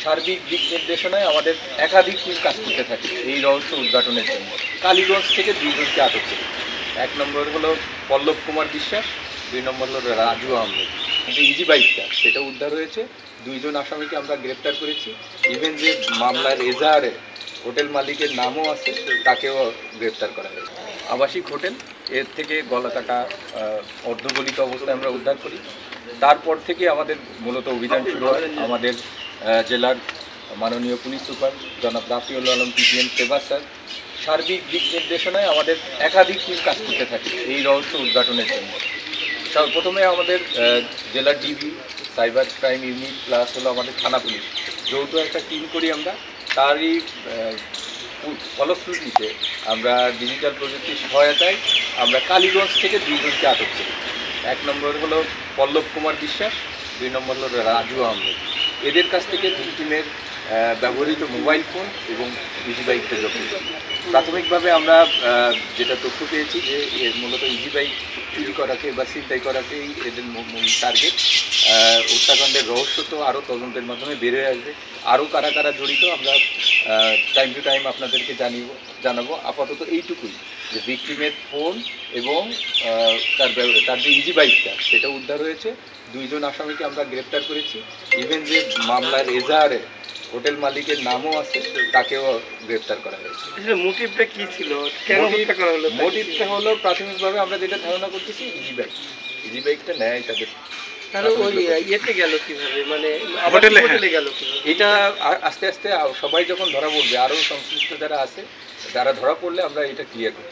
সার্বিক দিক নির্দেশনায় আমাদের একাধিক টিম কাজ করতে থাকে এই রহস্য উদ্ঘাটনের জন্য। কালীগঞ্জ থেকে দুইজনকে আটক করি। এক নম্বর হলো পল্লব কুমার বিশ্বাস, দুই নম্বর হলো রাজু আহমেদ। যে ইজি বাইকটা সেটা উদ্ধার হয়েছে, দুইজন আসামিকে আমরা গ্রেপ্তার করেছি। ইভেন যে মামলার এজাহারে হোটেল মালিকের নামও আছে, তাকেও গ্রেপ্তার করা হয়েছে। আবাসিক হোটেল, এর থেকে গলাকাটা অর্ধগলিত অবস্থায় আমরা উদ্ধার করি। তারপর থেকে আমাদের মূলত অভিযান শুরু হয়। আমাদের জেলার মাননীয় পুলিশ সুপার জনাব রাফিউল আলম পিপিএন সেবা স্যার সার্বিক দিক নির্দেশনায় আমাদের একাধিক টিম কাজ করতে থাকে এই রহস্য উদ্ঘাটনের জন্য। প্রথমে আমাদের জেলার DB, cyber crime unit plus হলো আমাদের থানা পুলিশ যৌথ একটা টিম করি আমরা। তারই ফলশ্রুতিতে আমরা ডিজিটাল প্রযুক্তির সহায়তায় আমরা কালীগঞ্জ থেকে দুইজনকে আটক করি। এক নম্বর হলো পল্লব কুমার বিশ্বাস, দুই নম্বর হলো রাজু আহমেদ। এদের কাছ থেকে ভিকটিমের ব্যবহৃত মোবাইল ফোন এবং ইজি বাইকটা জব্দ করি। প্রাথমিকভাবে আমরা যেটা তথ্য পেয়েছি যে এর মূলত ইজি বাইক চুরি করাকে বা ছিনতাই করাকেই এদের মূল টার্গেট। হত্যাকাণ্ডের রহস্য তো আরও তদন্তের মাধ্যমে বের হয়ে আসবে। আরও কারা কারা জড়িত আমরা টাইম টু টাইম আপনাদেরকে জানাবো। আপাতত এইটুকুই যে ভিকটিমের ফোন এবং তার যে ইজি বাইকটা সেটা উদ্ধার হয়েছে, দুইজন আসামিকে আমরা গ্রেপ্তার করেছি। ইভেন যে মামলার এজাহারে হোটেল মালিকের নামও আছে, তাকেও গ্রেপ্তার করা হয়েছে। মোটিভটা কি ছিল, কেন হত্যা করা হলো? মোটিভটা হলো প্রাথমিকভাবে আমরা যেটা ধারণা করতেছি ইজি বাইকটা নেয় তাদের। তাহলে ওই ইয়েতে গেল কিভাবে, মানে হোটেলে গেল কিভাবে? এটা আস্তে আস্তে সবাই যখন ধরা পড়বে, আরও সংশ্লিষ্ট যারা আছে, যারা ধরা পড়লে আমরা এটা ক্লিয়ার করব।